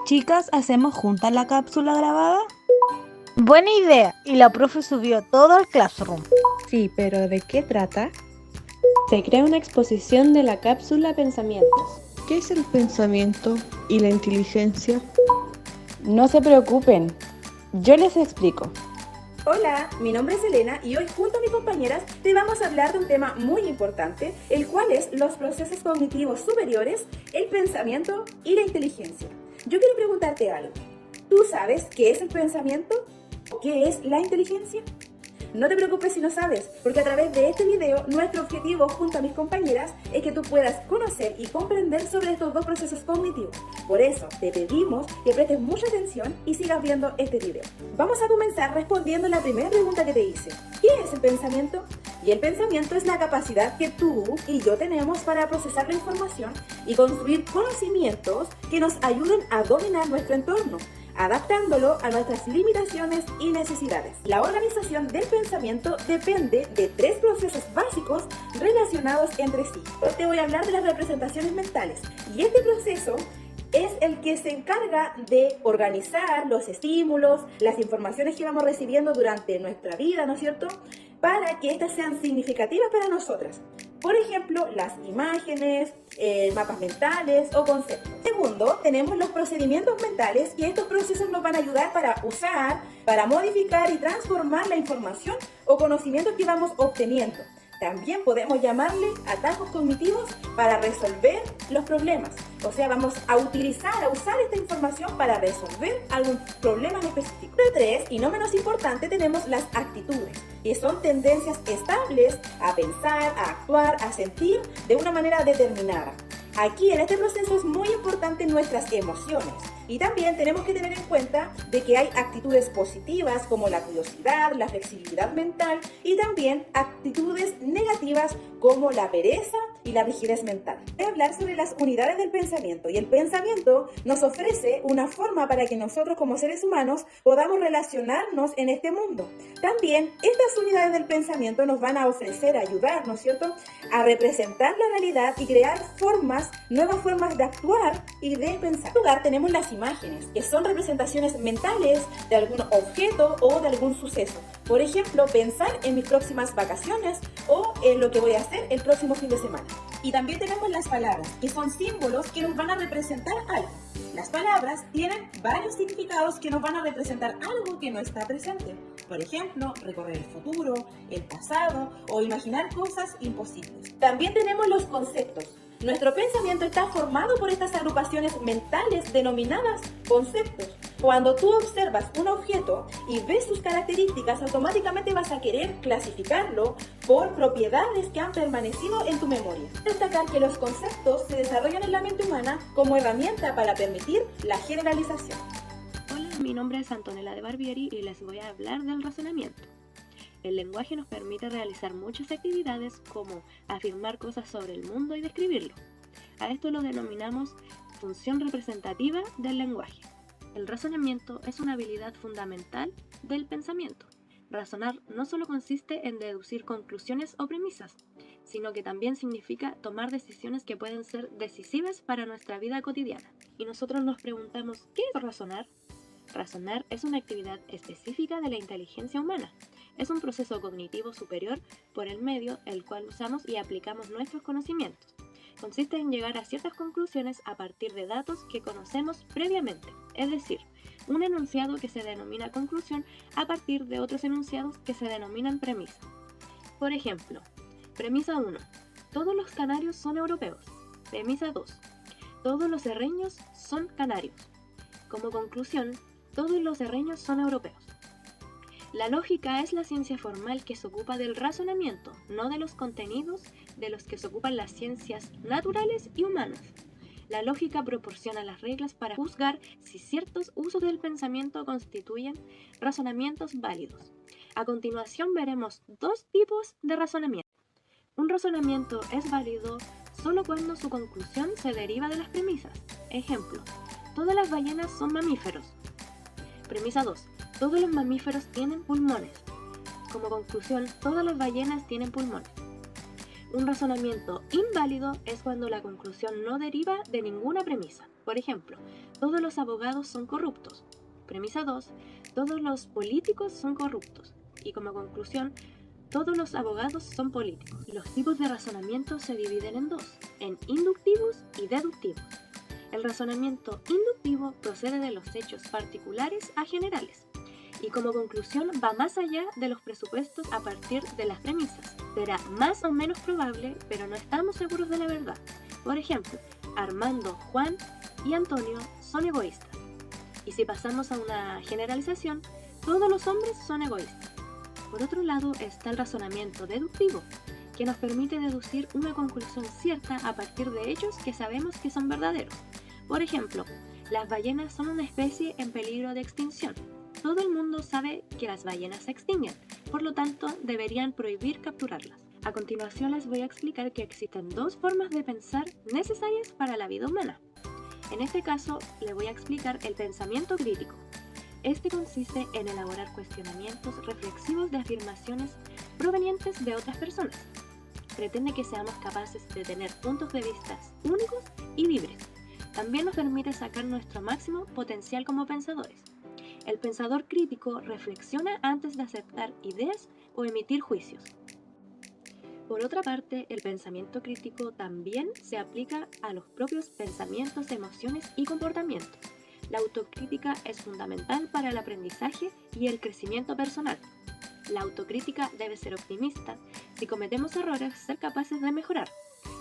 Chicas, ¿hacemos juntas la cápsula grabada? Buena idea, y la profe subió todo al Classroom. Sí, pero ¿de qué trata? Se crea una exposición de la cápsula Pensamientos. ¿Qué es el pensamiento y la inteligencia? No se preocupen, yo les explico. Hola, mi nombre es Elena y hoy junto a mis compañeras te vamos a hablar de un tema muy importante, el cual es los procesos cognitivos superiores, el pensamiento y la inteligencia. Yo quiero preguntarte algo. ¿Tú sabes qué es el pensamiento o qué es la inteligencia? No te preocupes si no sabes, porque a través de este video nuestro objetivo junto a mis compañeras es que tú puedas conocer y comprender sobre estos dos procesos cognitivos. Por eso te pedimos que prestes mucha atención y sigas viendo este video. Vamos a comenzar respondiendo la primera pregunta que te hice. ¿Qué es el pensamiento? Y el pensamiento es la capacidad que tú y yo tenemos para procesar la información y construir conocimientos que nos ayuden a dominar nuestro entorno, adaptándolo a nuestras limitaciones y necesidades. La organización del pensamiento depende de tres procesos básicos relacionados entre sí. Hoy te voy a hablar de las representaciones mentales y este proceso es el que se encarga de organizar los estímulos, las informaciones que vamos recibiendo durante nuestra vida, ¿no es cierto?, para que éstas sean significativas para nosotras. Por ejemplo, las imágenes, mapas mentales o conceptos. Segundo, tenemos los procedimientos mentales y estos procesos nos van a ayudar para usar, para modificar y transformar la información o conocimientos que vamos obteniendo. También podemos llamarle atajos cognitivos para resolver los problemas. O sea, vamos a usar esta información para resolver algún problema en específico. Número 3, y no menos importante, tenemos las actitudes, que son tendencias estables a pensar, a actuar, a sentir de una manera determinada. Aquí en este proceso es muy importante nuestras emociones. Y también tenemos que tener en cuenta de que hay actitudes positivas como la curiosidad, la flexibilidad mental y también actitudes negativas como la pereza y la rigidez mental. Voy a hablar sobre las unidades del pensamiento y el pensamiento nos ofrece una forma para que nosotros como seres humanos podamos relacionarnos en este mundo. También estas unidades del pensamiento nos van a ofrecer, ayudar, ¿no es cierto?, a representar la realidad y crear nuevas formas de actuar y de pensar. En lugar tenemos las imágenes, que son representaciones mentales de algún objeto o de algún suceso. Por ejemplo, pensar en mis próximas vacaciones o en lo que voy a hacer el próximo fin de semana. Y también tenemos las palabras, que son símbolos que nos van a representar algo. Las palabras tienen varios significados que nos van a representar algo que no está presente. Por ejemplo, recorrer el futuro, el pasado o imaginar cosas imposibles. También tenemos los conceptos. Nuestro pensamiento está formado por estas agrupaciones mentales denominadas conceptos. Cuando tú observas un objeto y ves sus características, automáticamente vas a querer clasificarlo por propiedades que han permanecido en tu memoria. Destacar que los conceptos se desarrollan en la mente humana como herramienta para permitir la generalización. Hola, mi nombre es Antonella de Barbieri y les voy a hablar del razonamiento. El lenguaje nos permite realizar muchas actividades como afirmar cosas sobre el mundo y describirlo. A esto lo denominamos función representativa del lenguaje. El razonamiento es una habilidad fundamental del pensamiento. Razonar no solo consiste en deducir conclusiones o premisas, sino que también significa tomar decisiones que pueden ser decisivas para nuestra vida cotidiana. Y nosotros nos preguntamos, ¿qué es razonar? Razonar es una actividad específica de la inteligencia humana. Es un proceso cognitivo superior por el medio el cual usamos y aplicamos nuestros conocimientos. Consiste en llegar a ciertas conclusiones a partir de datos que conocemos previamente, es decir, un enunciado que se denomina conclusión a partir de otros enunciados que se denominan premisa. Por ejemplo, premisa 1. Todos los canarios son europeos. Premisa 2. Todos los herreños son canarios. Como conclusión, todos los herreños son europeos. La lógica es la ciencia formal que se ocupa del razonamiento, no de los contenidos de los que se ocupan las ciencias naturales y humanas. La lógica proporciona las reglas para juzgar si ciertos usos del pensamiento constituyen razonamientos válidos. A continuación veremos dos tipos de razonamiento. Un razonamiento es válido solo cuando su conclusión se deriva de las premisas. Ejemplo, todas las ballenas son mamíferos. Premisa 2. Todos los mamíferos tienen pulmones. Como conclusión, todas las ballenas tienen pulmones. Un razonamiento inválido es cuando la conclusión no deriva de ninguna premisa. Por ejemplo, todos los abogados son corruptos. Premisa 2, todos los políticos son corruptos. Y como conclusión, todos los abogados son políticos. Los tipos de razonamiento se dividen en dos, en inductivos y deductivos. El razonamiento inductivo procede de los hechos particulares a generales y como conclusión va más allá de los presupuestos a partir de las premisas. Será más o menos probable, pero no estamos seguros de la verdad. Por ejemplo, Armando, Juan y Antonio son egoístas. Y si pasamos a una generalización, todos los hombres son egoístas. Por otro lado está el razonamiento deductivo, que nos permite deducir una conclusión cierta a partir de hechos que sabemos que son verdaderos. Por ejemplo, las ballenas son una especie en peligro de extinción. Todo el mundo sabe que las ballenas se extinguen, por lo tanto deberían prohibir capturarlas. A continuación les voy a explicar que existen dos formas de pensar necesarias para la vida humana. En este caso, le voy a explicar el pensamiento crítico. Este consiste en elaborar cuestionamientos reflexivos de afirmaciones provenientes de otras personas. Pretende que seamos capaces de tener puntos de vista únicos y libres. También nos permite sacar nuestro máximo potencial como pensadores. El pensador crítico reflexiona antes de aceptar ideas o emitir juicios. Por otra parte, el pensamiento crítico también se aplica a los propios pensamientos, emociones y comportamientos. La autocrítica es fundamental para el aprendizaje y el crecimiento personal. La autocrítica debe ser optimista. Si cometemos errores, ser capaces de mejorar.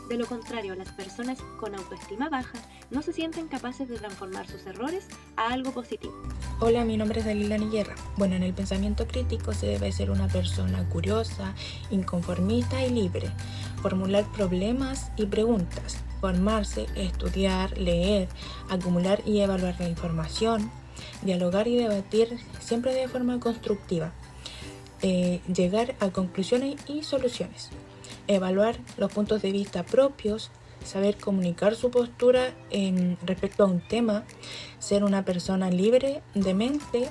De lo contrario, las personas con autoestima baja no se sienten capaces de transformar sus errores a algo positivo. Hola, mi nombre es Dalila Guerra. Bueno, en el pensamiento crítico se debe ser una persona curiosa, inconformista y libre. Formular problemas y preguntas. Formarse, estudiar, leer, acumular y evaluar la información. Dialogar y debatir siempre de forma constructiva. Llegar a conclusiones y soluciones. Evaluar los puntos de vista propios, saber comunicar su postura respecto a un tema, ser una persona libre de mente,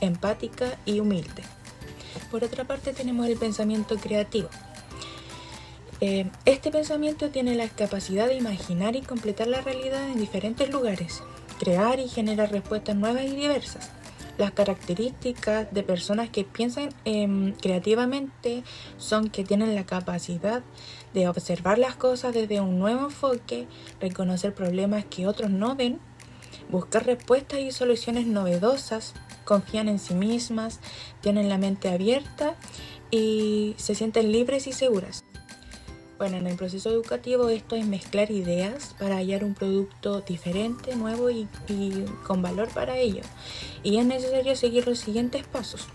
empática y humilde. Por otra parte tenemos el pensamiento creativo. Este pensamiento tiene la capacidad de imaginar y completar la realidad en diferentes lugares, crear y generar respuestas nuevas y diversas. Las características de personas que piensan creativamente son que tienen la capacidad de observar las cosas desde un nuevo enfoque, reconocer problemas que otros no ven, buscar respuestas y soluciones novedosas, confían en sí mismas, tienen la mente abierta y se sienten libres y seguras. Bueno, en el proceso educativo esto es mezclar ideas para hallar un producto diferente, nuevo y con valor para ello. Y es necesario seguir los siguientes pasos.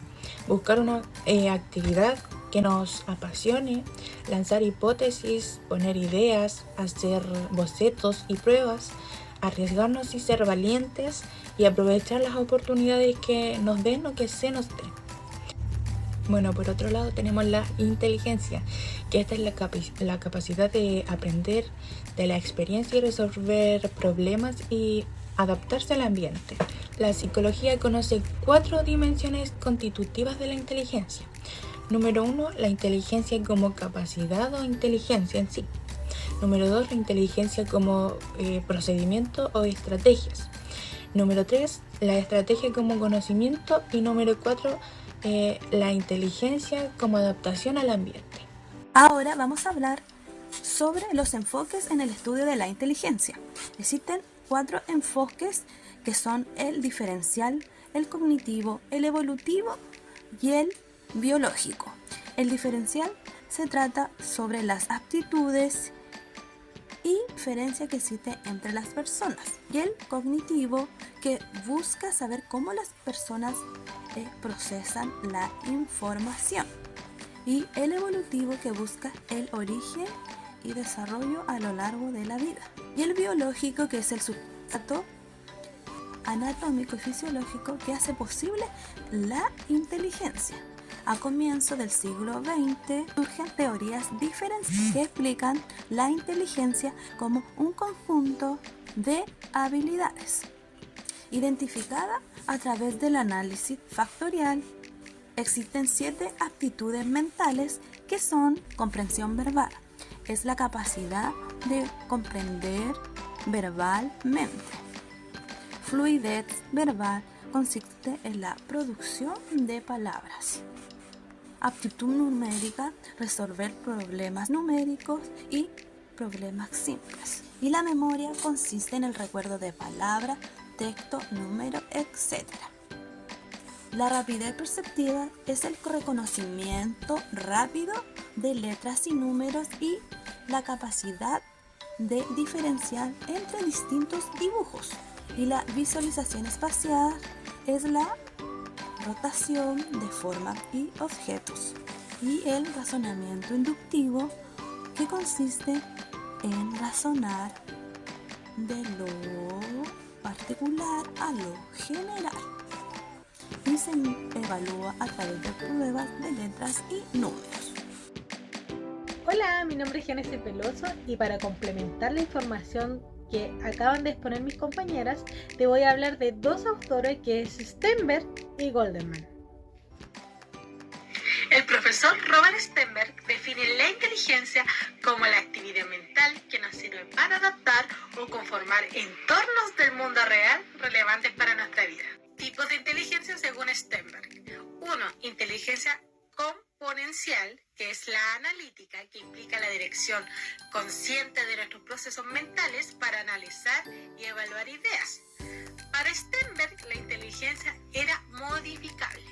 Buscar una actividad que nos apasione, lanzar hipótesis, poner ideas, hacer bocetos y pruebas, arriesgarnos y ser valientes y aprovechar las oportunidades que nos den o que se nos den. Bueno, por otro lado tenemos la inteligencia, que esta es la capacidad de aprender de la experiencia y resolver problemas y adaptarse al ambiente. La psicología conoce 4 dimensiones constitutivas de la inteligencia. Número 1, la inteligencia como capacidad o inteligencia en sí. Número 2, la inteligencia como procedimiento o estrategias. Número 3, la estrategia como conocimiento. Y número 4, la inteligencia como adaptación al ambiente. Ahora vamos a hablar sobre los enfoques en el estudio de la inteligencia. Existen 4 enfoques que son el diferencial, el cognitivo, el evolutivo y el biológico. El diferencial se trata sobre las aptitudes y diferencia que existe entre las personas. Y el cognitivo, que busca saber cómo las personas procesan la información. Y el evolutivo, que busca el origen y desarrollo a lo largo de la vida. Y el biológico, que es el sustrato anatómico y fisiológico que hace posible la inteligencia. A comienzos del siglo XX surgen teorías diferentes que explican la inteligencia como un conjunto de habilidades identificada a través del análisis factorial. Existen 7 aptitudes mentales que son comprensión verbal. Es la capacidad de comprender verbalmente. fluidez verbal consiste en la producción de palabras. Aptitud numérica, resolver problemas numéricos y problemas simples. Y la memoria consiste en el recuerdo de palabras, texto, número, etc. La rapidez perceptiva es el reconocimiento rápido de letras y números y la capacidad de diferenciar entre distintos dibujos. Y la visualización espacial es la rotación de formas y objetos. Y el razonamiento inductivo, que consiste en razonar de lo particular a lo general. Y se evalúa a través de pruebas de letras y números. Hola, mi nombre es Génesis Peloso y para complementar la información que acaban de exponer mis compañeras, te voy a hablar de dos autores que es Sternberg y Goldman. El profesor Robert Sternberg define la inteligencia como la actividad mental que nos sirve para adaptar o conformar entornos del mundo real relevantes para nuestra vida. Tipos de inteligencia según Sternberg. 1. Inteligencia componencial, que es la analítica, que implica la dirección consciente de nuestros procesos mentales para analizar y evaluar ideas. Para Sternberg, la inteligencia era modificable.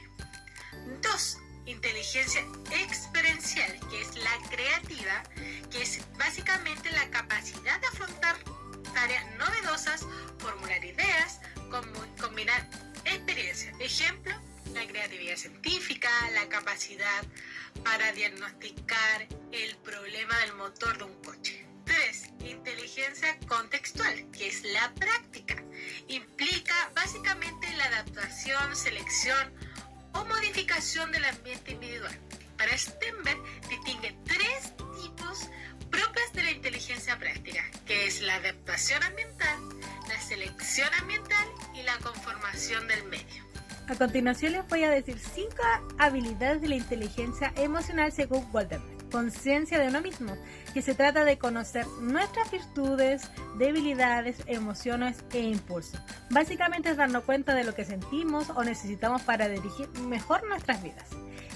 2. Inteligencia experiencial, que es la creativa, que es básicamente la capacidad de afrontar tareas novedosas, formular ideas, combinar experiencias. Ejemplo, la creatividad científica, la capacidad para diagnosticar el problema del motor de un coche. 3. Inteligencia contextual, que es la práctica. Implica básicamente la adaptación, selección o modificación del ambiente individual. Para Sternberg distingue 3 tipos propios de la inteligencia práctica, que es la adaptación ambiental, la selección ambiental y la conformación del medio. A continuación les voy a decir 5 habilidades de la inteligencia emocional según Goldman. Conciencia de uno mismo, que se trata de conocer nuestras virtudes, debilidades, emociones e impulsos. Básicamente es darnos cuenta de lo que sentimos o necesitamos para dirigir mejor nuestras vidas.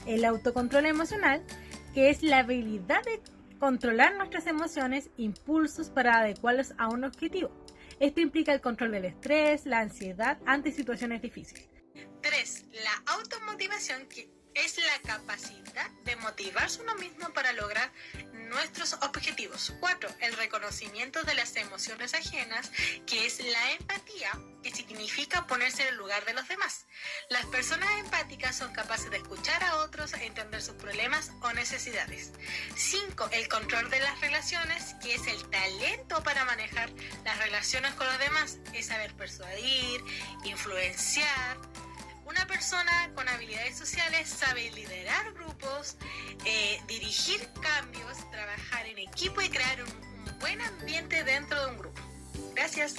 El autocontrol emocional, que es la habilidad de controlar nuestras emociones, impulsos para adecuarlos a un objetivo. Esto implica el control del estrés, la ansiedad ante situaciones difíciles. 3. La automotivación, que es la capacidad de motivarse uno mismo para lograr nuestros objetivos. 4. El reconocimiento de las emociones ajenas, que es la empatía, que significa ponerse en el lugar de los demás. Las personas empáticas son capaces de escuchar a otros e entender sus problemas o necesidades. 5. El control de las relaciones, que es el talento para manejar las relaciones con los demás, es saber persuadir, influenciar. Una persona con habilidades sociales sabe liderar grupos, dirigir cambios, trabajar en equipo y crear un buen ambiente dentro de un grupo. Gracias.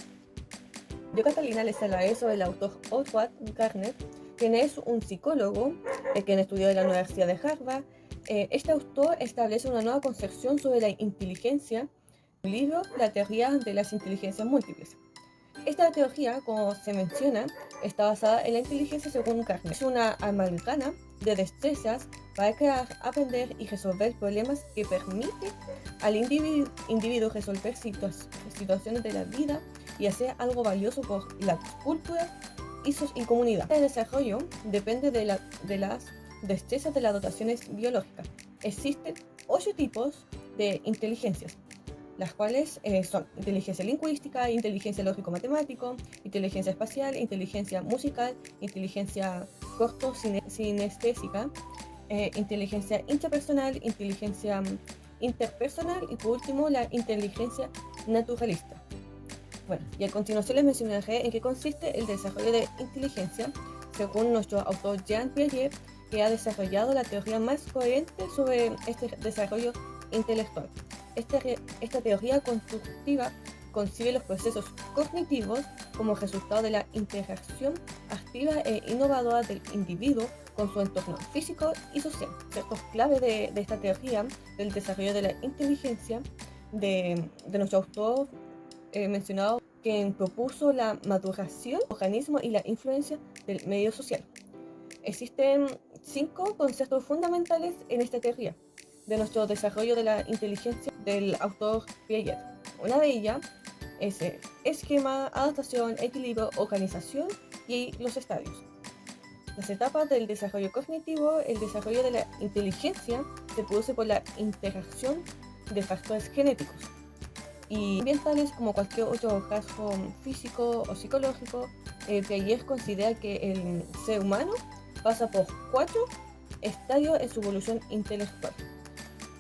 Yo, Catalina, les hablaré sobre el autor Howard Gardner, quien es un psicólogo, quien estudió en la Universidad de Harvard. Este autor establece una nueva concepción sobre la inteligencia en el libro La teoría de las inteligencias múltiples. Esta teoría, como se menciona, está basada en la inteligencia según Gardner. Es una amalgama de destrezas para crear, aprender y resolver problemas que permite al individuo resolver situaciones de la vida y hacer algo valioso por la cultura y comunidad. El desarrollo depende de las destrezas de las dotaciones biológicas. Existen 8 tipos de inteligencias, las cuales son inteligencia lingüística, inteligencia lógico-matemático, inteligencia espacial, inteligencia musical, inteligencia corto-sinestésica, inteligencia intrapersonal, inteligencia interpersonal y por último la inteligencia naturalista. Bueno, y a continuación les mencionaré en qué consiste el desarrollo de inteligencia según nuestro autor Jean Piaget, que ha desarrollado la teoría más coherente sobre este desarrollo intelectual. Esta teoría constructiva concibe los procesos cognitivos como resultado de la interacción activa e innovadora del individuo con su entorno físico y social. Ciertos claves de esta teoría del desarrollo de la inteligencia de nuestro autor mencionado quien propuso la maduración del organismo y la influencia del medio social. Existen 5 conceptos fundamentales en esta teoría de nuestro desarrollo de la inteligencia del autor Piaget. Una de ellas es el esquema, adaptación, equilibrio, organización y los estadios. Las etapas del desarrollo cognitivo. El desarrollo de la inteligencia se produce por la interacción de factores genéticos y ambientales como cualquier otro rasgo físico o psicológico. Piaget considera que el ser humano pasa por 4 estadios en su evolución intelectual,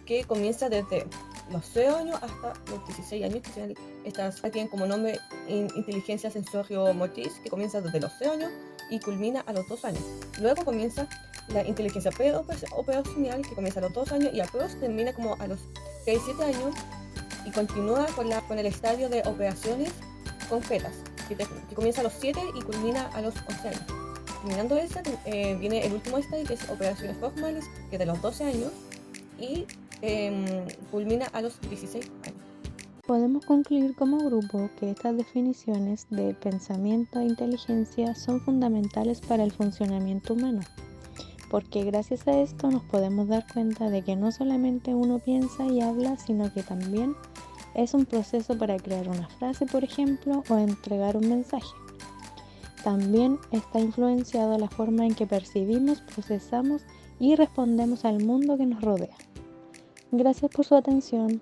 que comienza desde los 0 años hasta los 16 años, que estas tienen como nombre inteligencia sensorio-motriz, que comienza desde los 0 años y culmina a los 2 años. Luego comienza la inteligencia preoperacional, que comienza a los 2 años y aprox termina como a los 6-7 años y continúa con el estadio de operaciones concretas, que comienza a los 7 y culmina a los 11 años. Terminando esta, viene el último estadio, que es operaciones formales, que es de los 12 años y culmina a los 16 años. Podemos concluir como grupo que estas definiciones de pensamiento e inteligencia son fundamentales para el funcionamiento humano, porque gracias a esto nos podemos dar cuenta de que no solamente uno piensa y habla, sino que también es un proceso para crear una frase, por ejemplo, o entregar un mensaje. También está influenciado la forma en que percibimos, procesamos y respondemos al mundo que nos rodea. Gracias por su atención.